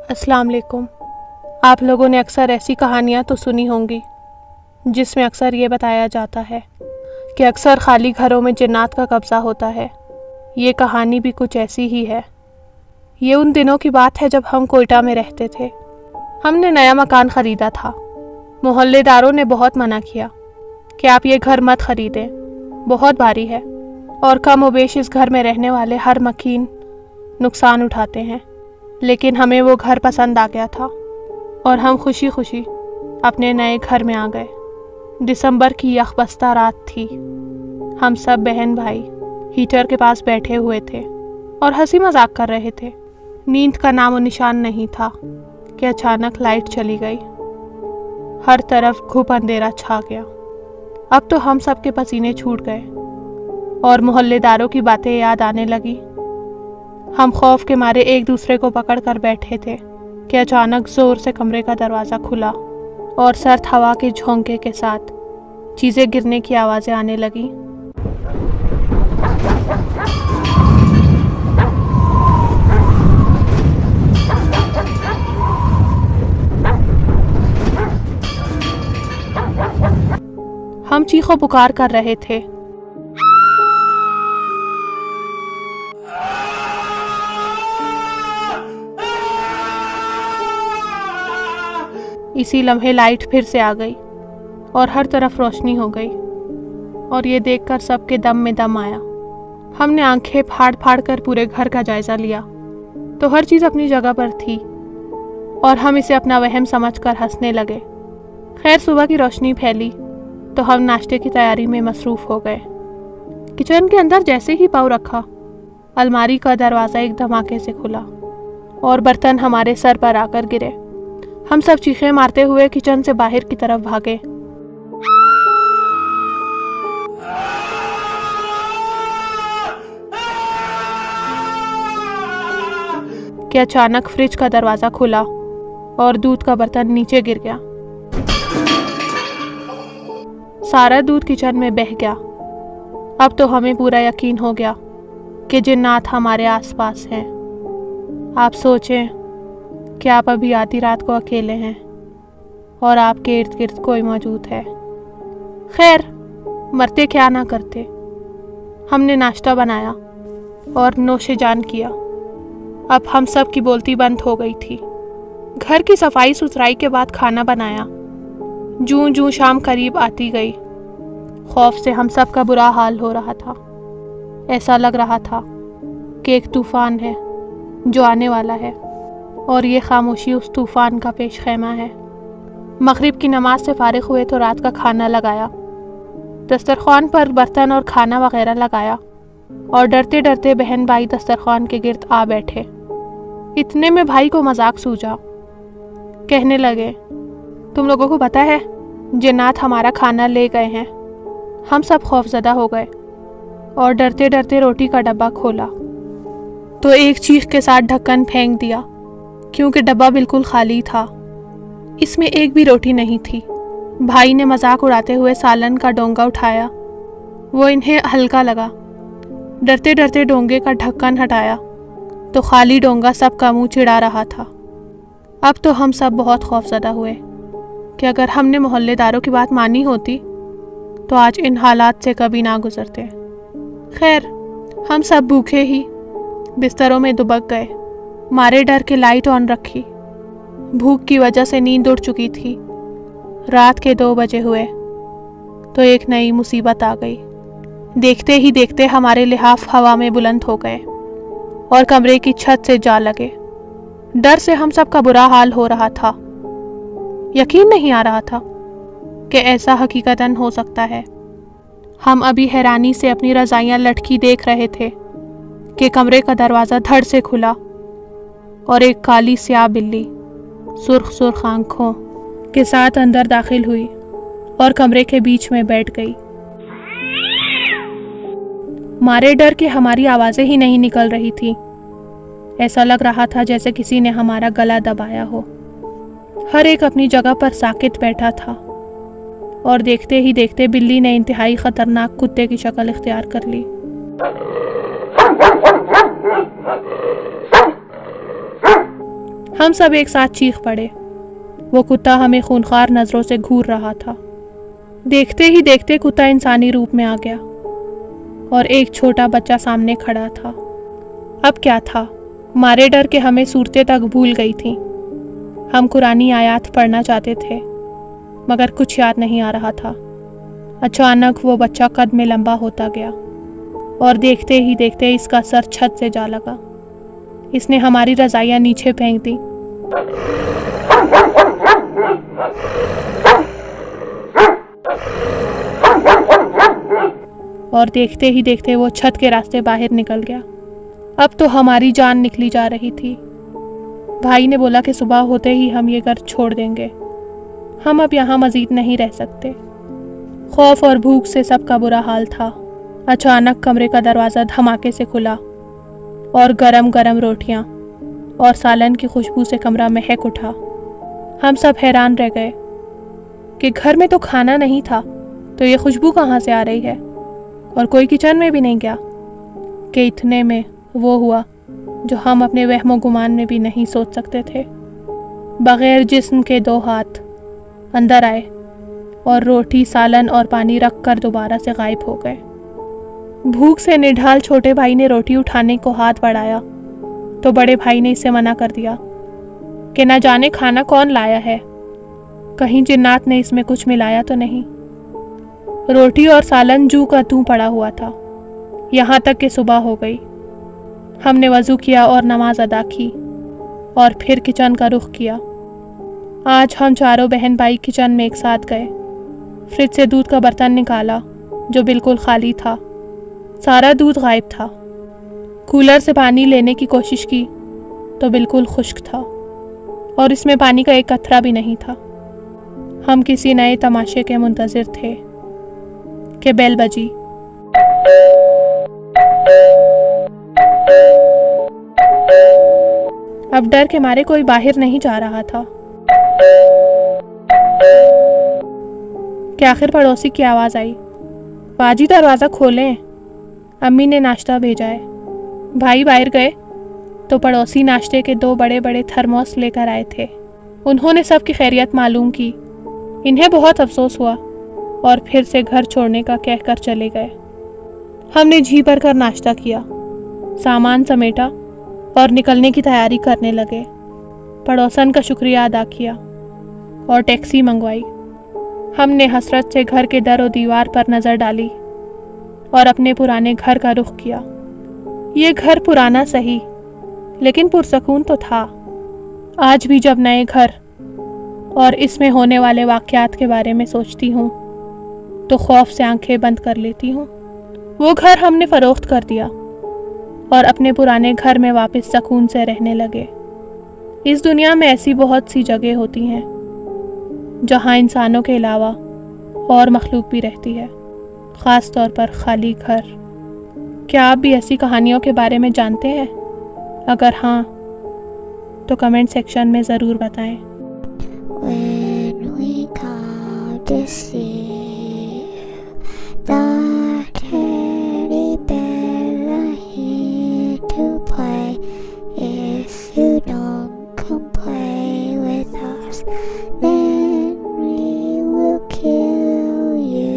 अस्सलाम वालेकुम। आप लोगों ने अक्सर ऐसी कहानियाँ तो सुनी होंगी जिसमें अक्सर ये बताया जाता है कि अक्सर खाली घरों में जिन्नात का कब्ज़ा होता है। ये कहानी भी कुछ ऐसी ही है। ये उन दिनों की बात है जब हम कोयटा में रहते थे। हमने नया मकान ख़रीदा था। मोहल्लेदारों ने बहुत मना किया कि आप ये घर मत ख़रीदें, बहुत भारी है और कम व बेश इस घर में रहने वाले हर मकीन नुकसान उठाते हैं। लेकिन हमें वो घर पसंद आ गया था और हम खुशी खुशी अपने नए घर में आ गए। दिसंबर की यकबस्ता रात थी। हम सब बहन भाई हीटर के पास बैठे हुए थे और हंसी मजाक कर रहे थे। नींद का नामो निशान नहीं था कि अचानक लाइट चली गई। हर तरफ घुप अंधेरा छा गया। अब तो हम सब के पसीने छूट गए और मोहल्लेदारों की बातें याद आने लगी। हम खौफ के मारे एक दूसरे को पकड़ कर बैठे थे कि अचानक ज़ोर से कमरे का दरवाज़ा खुला और सर्द हवा के झोंके के साथ चीज़ें गिरने की आवाज़ें आने लगी। हम चीखो पुकार कर रहे थे। इसी लम्हे लाइट फिर से आ गई और हर तरफ रोशनी हो गई और ये देखकर सबके दम में दम आया। हमने आंखें फाड़ फाड़ कर पूरे घर का जायज़ा लिया तो हर चीज़ अपनी जगह पर थी और हम इसे अपना वहम समझकर हंसने लगे। खैर सुबह की रोशनी फैली तो हम नाश्ते की तैयारी में मसरूफ़ हो गए। किचन के अंदर जैसे ही पाँव रखा, अलमारी का दरवाज़ा एक धमाके से खुला और बर्तन हमारे सर पर आकर गिरे। हम सब चीखें मारते हुए किचन से बाहर की तरफ भागे। कि अचानक फ्रिज का दरवाज़ा खुला और दूध का बर्तन नीचे गिर गया। सारा दूध किचन में बह गया। अब तो हमें पूरा यकीन हो गया कि जिन्नात हमारे आसपास हैं। आप सोचें कि आप अभी आधी रात को अकेले हैं और आपके इर्द गिर्द कोई मौजूद है। खैर मरते क्या ना करते। हमने नाश्ता बनाया और नोशे जान किया। अब हम सब की बोलती बंद हो गई थी। घर की सफाई सुथराई के बाद खाना बनाया। जूं जूं शाम करीब आती गई, खौफ से हम सब का बुरा हाल हो रहा था। ऐसा लग रहा था कि एक तूफ़ान है जो आने वाला है और ये खामोशी उस तूफ़ान का पेश खैमा है। मगरिब की नमाज से फारिग हुए तो रात का खाना लगाया। दस्तरख्वान पर बर्तन और खाना वगैरह लगाया और डरते डरते बहन भाई दस्तरख्वान के गिर्द आ बैठे। इतने में भाई को मजाक सूझा। कहने लगे, तुम लोगों को पता है जिन्नात हमारा खाना ले गए हैं। हम सब खौफजदा हो गए और डरते डरते रोटी का डब्बा खोला तो एक चीख के साथ ढक्कन फेंक दिया क्योंकि डब्बा बिल्कुल खाली था। इसमें एक भी रोटी नहीं थी। भाई ने मजाक उड़ाते हुए सालन का डोंगा उठाया। वो इन्हें हल्का लगा। डरते डरते डोंगे का ढक्कन हटाया तो खाली डोंगा सबका मुंह चिढ़ा रहा था। अब तो हम सब बहुत खौफजदा हुए कि अगर हमने मोहल्लेदारों की बात मानी होती तो आज इन हालात से कभी ना गुजरते। खैर हम सब भूखे ही बिस्तरों में दुबक गए। मारे डर के लाइट ऑन रखी। भूख की वजह से नींद उड़ चुकी थी। रात के 2 बजे हुए तो एक नई मुसीबत आ गई। देखते ही देखते हमारे लिहाफ हवा में बुलंद हो गए और कमरे की छत से जा लगे। डर से हम सब का बुरा हाल हो रहा था। यकीन नहीं आ रहा था कि ऐसा हकीकतन हो सकता है। हम अभी हैरानी से अपनी रज़ाइयाँ लटकी देख रहे थे कि कमरे का दरवाज़ा धड़ से खुला और एक काली स्याह बिल्ली सुर्ख सुर्ख आंखों के साथ अंदर दाखिल हुई और कमरे के बीच में बैठ गई। मारे डर के हमारी आवाज़ें ही नहीं निकल रही थी। ऐसा लग रहा था जैसे किसी ने हमारा गला दबाया हो। हर एक अपनी जगह पर साकित बैठा था और देखते ही देखते बिल्ली ने इंतहाई ख़तरनाक कुत्ते की शक्ल इख्तियार कर ली। ہم سب ایک ساتھ چیخ پڑے۔ وہ کتا ہمیں خونخوار نظروں سے گھور رہا تھا۔ دیکھتے ہی دیکھتے کتا انسانی روپ میں آ گیا اور ایک چھوٹا بچہ سامنے کھڑا تھا۔ اب کیا تھا؟ مارے ڈر کے ہمیں صورتیں تک بھول گئی تھیں۔ ہم قرآنی آیات پڑھنا چاہتے تھے مگر کچھ یاد نہیں آ رہا تھا۔ اچانک وہ بچہ قد میں لمبا ہوتا گیا اور دیکھتے ہی دیکھتے اس کا سر چھت سے جا لگا۔ اس نے ہماری رضائیاں نیچے پھینک دیں۔ اور دیکھتے ہی دیکھتے وہ چھت کے راستے باہر نکل گیا۔ اب تو ہماری جان نکلی جا رہی تھی۔ بھائی نے بولا کہ صبح ہوتے ہی ہم یہ گھر چھوڑ دیں گے، ہم اب یہاں مزید نہیں رہ سکتے۔ خوف اور بھوک سے سب کا برا حال تھا۔ اچانک کمرے کا دروازہ دھماکے سے کھلا اور گرم گرم روٹیاں اور سالن کی خوشبو سے کمرہ مہک اٹھا۔ ہم سب حیران رہ گئے کہ گھر میں تو کھانا نہیں تھا تو یہ خوشبو کہاں سے آ رہی ہے، اور کوئی کچن میں بھی نہیں گیا کہ اتنے میں وہ ہوا جو ہم اپنے وہم و گمان میں بھی نہیں سوچ سکتے تھے۔ بغیر جسم کے 2 ہاتھ اندر آئے اور روٹی، سالن اور پانی رکھ کر دوبارہ سے غائب ہو گئے۔ بھوک سے نڈھال چھوٹے بھائی نے روٹی اٹھانے کو ہاتھ بڑھایا تو بڑے بھائی نے اسے منع کر دیا کہ نہ جانے کھانا کون لایا ہے، کہیں جنات نے اس میں کچھ ملایا تو نہیں۔ روٹی اور سالن جو کا توں پڑا ہوا تھا، یہاں تک کہ صبح ہو گئی۔ ہم نے وضو کیا اور نماز ادا کی اور پھر کچن کا رخ کیا۔ آج ہم چاروں بہن بھائی کچن میں ایک ساتھ گئے۔ فریج سے دودھ کا برتن نکالا جو بالکل خالی تھا، سارا دودھ غائب تھا۔ کولر سے پانی لینے کی کوشش کی تو بالکل خشک تھا اور اس میں پانی کا ایک قطرہ بھی نہیں تھا۔ ہم کسی نئے تماشے کے منتظر تھے کہ بیل بجی۔ اب ڈر کے مارے کوئی باہر نہیں جا رہا تھا کہ آخر پڑوسی کی آواز آئی، باجی دروازہ کھولیں، امی نے ناشتہ بھیجا ہے۔ بھائی باہر گئے تو پڑوسی ناشتے کے 2 بڑے بڑے تھرموس لے کر آئے تھے۔ انہوں نے سب کی خیریت معلوم کی۔ انہیں بہت افسوس ہوا اور پھر سے گھر چھوڑنے کا کہہ کر چلے گئے۔ ہم نے جی بھر کر ناشتہ کیا، سامان سمیٹا اور نکلنے کی تیاری کرنے لگے۔ پڑوسن کا شکریہ ادا کیا اور ٹیکسی منگوائی۔ ہم نے حسرت سے گھر کے در و دیوار پر نظر ڈالی اور اپنے پرانے گھر کا رخ کیا۔ یہ گھر پرانا صحیح لیکن پرسکون تو تھا۔ آج بھی جب نئے گھر اور اس میں ہونے والے واقعات کے بارے میں سوچتی ہوں تو خوف سے آنکھیں بند کر لیتی ہوں۔ وہ گھر ہم نے فروخت کر دیا اور اپنے پرانے گھر میں واپس سکون سے رہنے لگے۔ اس دنیا میں ایسی بہت سی جگہ ہوتی ہیں جہاں انسانوں کے علاوہ اور مخلوق بھی رہتی ہے، خاص طور پر خالی گھر۔ کیا آپ بھی ایسی کہانیوں کے بارے میں جانتے ہیں؟ اگر ہاں تو کمنٹ سیکشن میں ضرور بتائیں۔ When we come to see the teddy bear here to play, if you don't come play with us, then we will kill you.